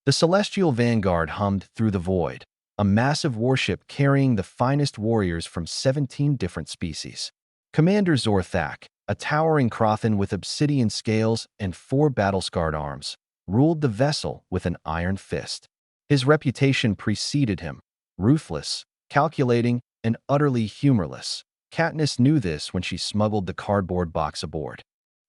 The celestial vanguard hummed through the void, a massive warship carrying the finest warriors from 17 different species. Commander Zorthak, a towering Crothan with obsidian scales and 4 battle-scarred arms, ruled the vessel with an iron fist. His reputation preceded him: ruthless, calculating, and utterly humorless. Katniss knew this when she smuggled the cardboard box aboard.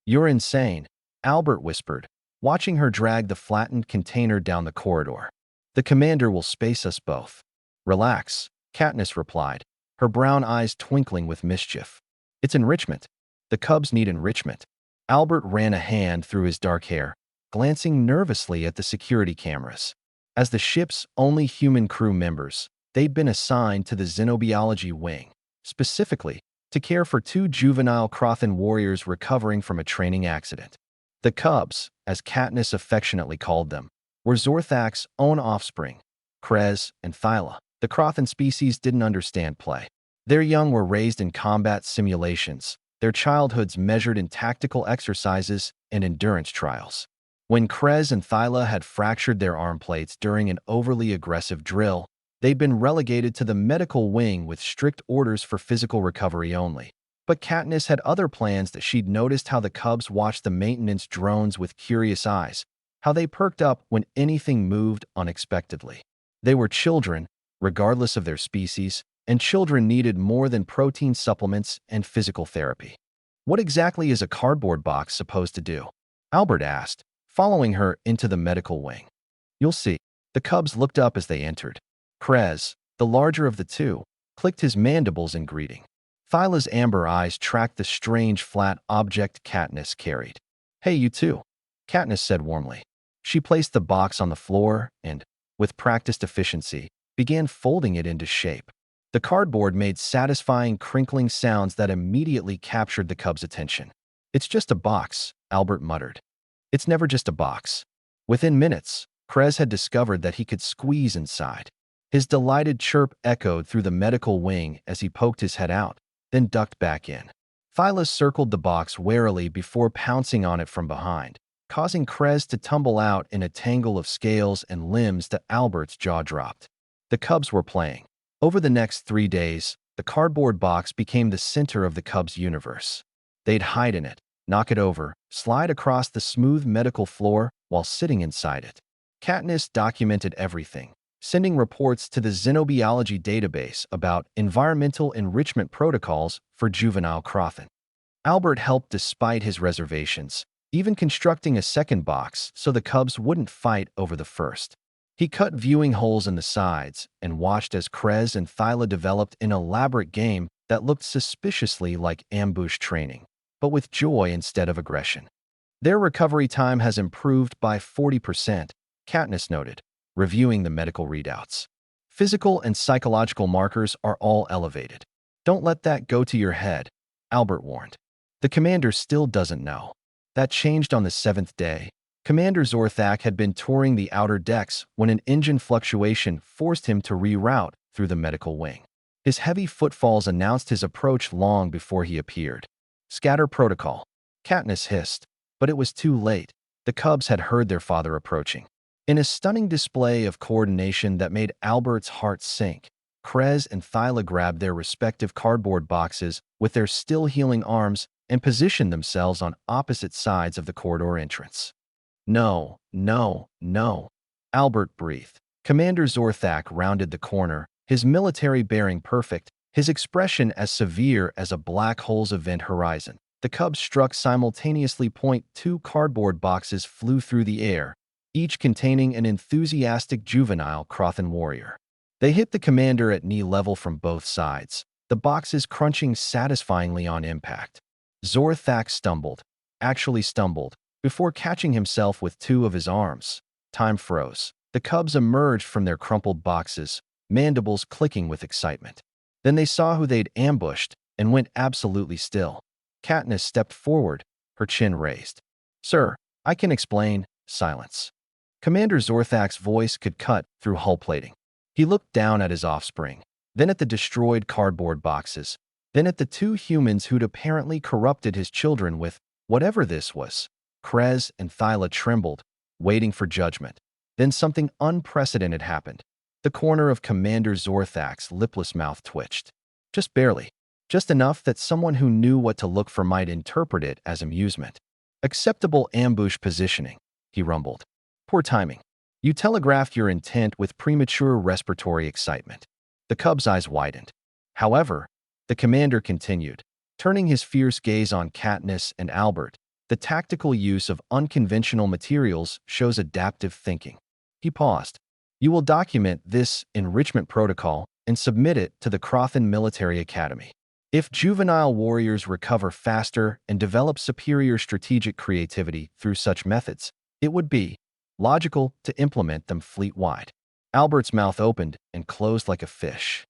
"You're insane," Albert whispered, watching her drag the flattened container down the corridor. "The commander will space us both." "Relax," Katniss replied, her brown eyes twinkling with mischief. "It's enrichment. The Cubs need enrichment." Albert ran a hand through his dark hair, glancing nervously at the security cameras. As the ship's only human crew members, they'd been assigned to the xenobiology wing, specifically to care for 2 juvenile Crothan warriors recovering from a training accident. The Cubs, as Katniss affectionately called them, were Zorthak's own offspring, Krez and Thyla. The Crothan species didn't understand play. Their young were raised in combat simulations, their childhoods measured in tactical exercises and endurance trials. When Krez and Thyla had fractured their arm plates during an overly aggressive drill, they'd been relegated to the medical wing with strict orders for physical recovery only. But Katniss had other plans. That she'd noticed how the Cubs watched the maintenance drones with curious eyes, how they perked up when anything moved unexpectedly. They were children, regardless of their species, and children needed more than protein supplements and physical therapy. "What exactly is a cardboard box supposed to do?" Albert asked, following her into the medical wing. "You'll see." The Cubs looked up as they entered. Krez, the larger of the two, clicked his mandibles in greeting. Thyla's amber eyes tracked the strange flat object Katniss carried. "Hey, you two," Katniss said warmly. She placed the box on the floor and, with practiced efficiency, began folding it into shape. The cardboard made satisfying crinkling sounds that immediately captured the Cubs' attention. "It's just a box," Albert muttered. "It's never just a box." Within minutes, Krez had discovered that he could squeeze inside. His delighted chirp echoed through the medical wing as he poked his head out, then ducked back in. Thyla circled the box warily before pouncing on it from behind, causing Krez to tumble out in a tangle of scales and limbs that Albert's jaw dropped. The Cubs were playing. Over the next 3 days, the cardboard box became the center of the Cubs' universe. They'd hide in it, knock it over, slide across the smooth medical floor while sitting inside it. Katniss documented everything, sending reports to the xenobiology database about environmental enrichment protocols for juvenile Crothan. Albert helped despite his reservations, even constructing a second box so the Cubs wouldn't fight over the first. He cut viewing holes in the sides and watched as Krez and Thyla developed an elaborate game that looked suspiciously like ambush training, but with joy instead of aggression. "Their recovery time has improved by 40%, Katniss noted, reviewing the medical readouts. "Physical and psychological markers are all elevated. Don't let that go to your head," Albert warned. "The commander still doesn't know." That changed on the 7th day. Commander Zorthak had been touring the outer decks when an engine fluctuation forced him to reroute through the medical wing. His heavy footfalls announced his approach long before he appeared. "Scatter protocol," Katniss hissed, but it was too late. The Cubs had heard their father approaching. In a stunning display of coordination that made Albert's heart sink, Krez and Thyla grabbed their respective cardboard boxes with their still-healing arms and positioned themselves on opposite sides of the corridor entrance. "No, no, no," Albert breathed. Commander Zorthak rounded the corner, his military bearing perfect, his expression as severe as a black hole's event horizon. The Cubs struck simultaneously. 2 cardboard boxes flew through the air, each containing an enthusiastic juvenile Crothan warrior. They hit the commander at knee level from both sides, the boxes crunching satisfyingly on impact. Zorthak actually stumbled, before catching himself with 2 of his arms. Time froze. The Cubs emerged from their crumpled boxes, mandibles clicking with excitement. Then they saw who they'd ambushed and went absolutely still. Katniss stepped forward, her chin raised. "Sir, I can explain." Silence. Commander Zorthak's voice could cut through hull plating. He looked down at his offspring, then at the destroyed cardboard boxes, then at the 2 humans who'd apparently corrupted his children with whatever this was. Krez and Thyla trembled, waiting for judgment. Then something unprecedented happened. The corner of Commander Zorthak's lipless mouth twitched. Just barely. Just enough that someone who knew what to look for might interpret it as amusement. Acceptable ambush positioning, he rumbled. Poor timing. You telegraphed your intent with premature respiratory excitement. The cub's eyes widened. However, the commander continued, turning his fierce gaze on Katniss and Albert. The tactical use of unconventional materials shows adaptive thinking. He paused. You will document this enrichment protocol and submit it to the Crothan Military Academy. If juvenile warriors recover faster and develop superior strategic creativity through such methods, it would be logical to implement them fleet-wide. Albert's mouth opened and closed like a fish.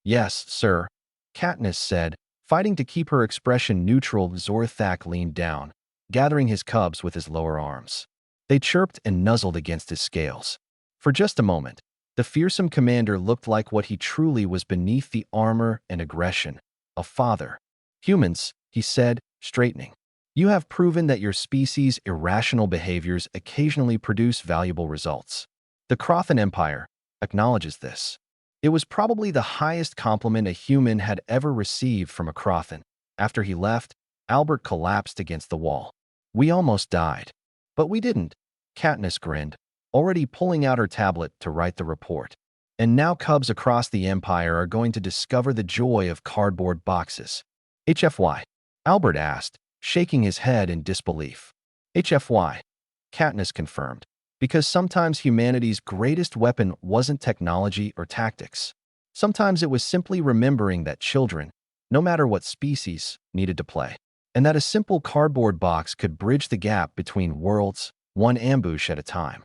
Yes, sir, Katniss said, fighting to keep her expression neutral. Zorthak leaned down, gathering his cubs with his lower arms. They chirped and nuzzled against his scales. For just a moment, the fearsome commander looked like what he truly was beneath the armor and aggression. A father. Humans, he said, straightening. You have proven that your species' irrational behaviors occasionally produce valuable results. The Crothan Empire acknowledges this. It was probably the highest compliment a human had ever received from a Crothan. After he left, Albert collapsed against the wall. We almost died. But we didn't. Katniss grinned, already pulling out her tablet to write the report. And now cubs across the Empire are going to discover the joy of cardboard boxes. HFY? Albert asked, shaking his head in disbelief. HFY, Katniss confirmed, because sometimes humanity's greatest weapon wasn't technology or tactics. Sometimes it was simply remembering that children, no matter what species, needed to play, and that a simple cardboard box could bridge the gap between worlds, one ambush at a time.